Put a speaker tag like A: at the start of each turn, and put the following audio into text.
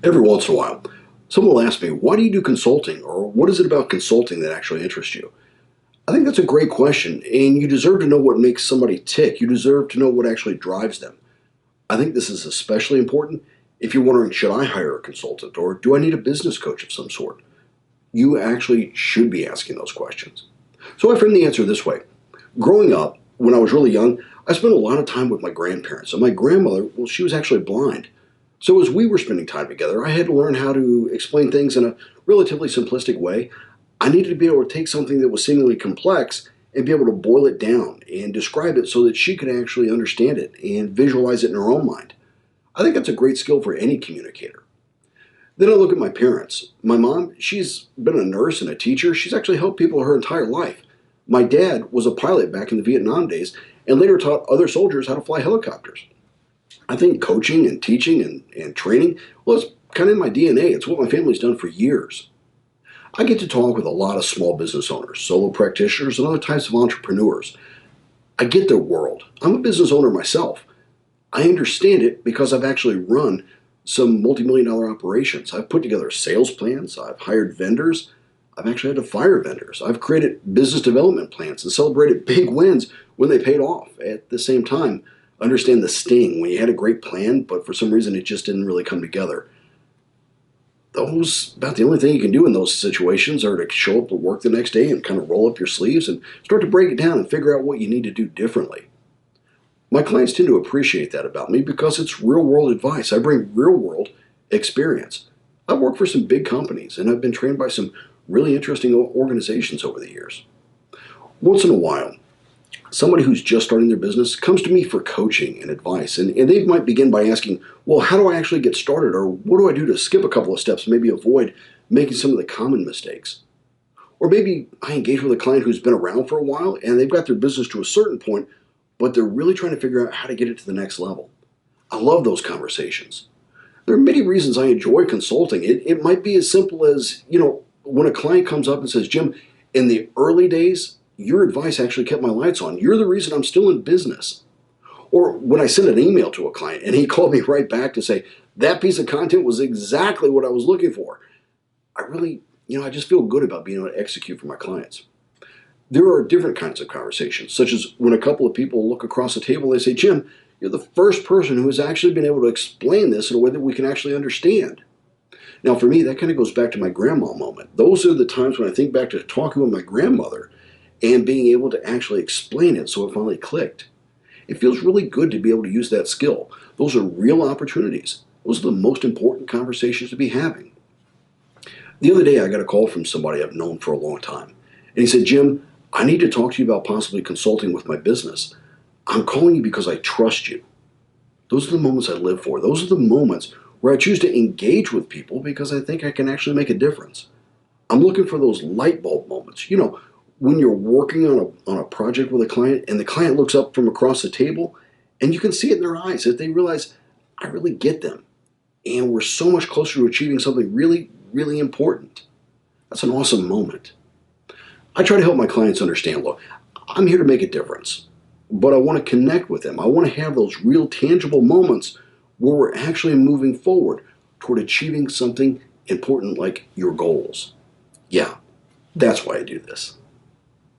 A: Every once in a while, someone will ask me, why do you do consulting? Or what is it about consulting that actually interests you? I think that's a great question, and you deserve to know what makes somebody tick. You deserve to know what actually drives them. I think this is especially important if you're wondering, should I hire a consultant or do I need a business coach of some sort? You actually should be asking those questions. So I frame the answer this way. Growing up, when I was really young, I spent a lot of time with my grandparents. And my grandmother, well, she was actually blind. So as we were spending time together, I had to learn how to explain things in a relatively simplistic way. I needed to be able to take something that was seemingly complex and be able to boil it down and describe it so that she could actually understand it and visualize it in her own mind. I think that's a great skill for any communicator. Then I look at my parents. My mom, she's been a nurse and a teacher. She's actually helped people her entire life. My dad was a pilot back in the Vietnam days and later taught other soldiers how to fly helicopters. I think coaching and teaching and training, well, it's kind of in my DNA. It's what my family's done for years. I get to talk with a lot of small business owners, solo practitioners, and other types of entrepreneurs. I get their world. I'm a business owner myself. I understand it because I've actually run some multi-million dollar operations. I've put together sales plans. I've hired vendors. I've actually had to fire vendors. I've created business development plans and celebrated big wins when they paid off. At the same time, understand the sting when you had a great plan, but for some reason it just didn't really come together. Those about the only thing you can do in those situations are to show up to work the next day and kind of roll up your sleeves and start to break it down and figure out what you need to do differently. My clients tend to appreciate that about me because it's real world advice. I bring real world experience. I've worked for some big companies and I've been trained by some really interesting organizations over the years. Once in a while, somebody who's just starting their business comes to me for coaching and advice, and they might begin by asking, well, how do I actually get started? Or what do I do to skip a couple of steps, maybe avoid making some of the common mistakes? Or maybe I engage with a client who's been around for a while and they've got their business to a certain point, but they're really trying to figure out how to get it to the next level. I love those conversations. There are many reasons I enjoy consulting. It might be as simple as, when a client comes up and says, Jim, in the early days, your advice actually kept my lights on. You're the reason I'm still in business. Or when I sent an email to a client and he called me right back to say, that piece of content was exactly what I was looking for. I really, I just feel good about being able to execute for my clients. There are different kinds of conversations, such as when a couple of people look across the table, they say, Jim, you're the first person who has actually been able to explain this in a way that we can actually understand. Now, for me, that kind of goes back to my grandma moment. Those are the times when I think back to talking with my grandmother and being able to actually explain it so it finally clicked. It feels really good to be able to use that skill. Those are real opportunities. Those are the most important conversations to be having. The other day, I got a call from somebody I've known for a long time. And he said, Jim, I need to talk to you about possibly consulting with my business. I'm calling you because I trust you. Those are the moments I live for. Those are the moments where I choose to engage with people because I think I can actually make a difference. I'm looking for those light bulb moments. When you're working on a project with a client and the client looks up from across the table and you can see it in their eyes that they realize, I really get them. And we're so much closer to achieving something really, really important. That's an awesome moment. I try to help my clients understand, look, I'm here to make a difference, but I want to connect with them. I want to have those real tangible moments where we're actually moving forward toward achieving something important like your goals. Yeah, that's why I do this.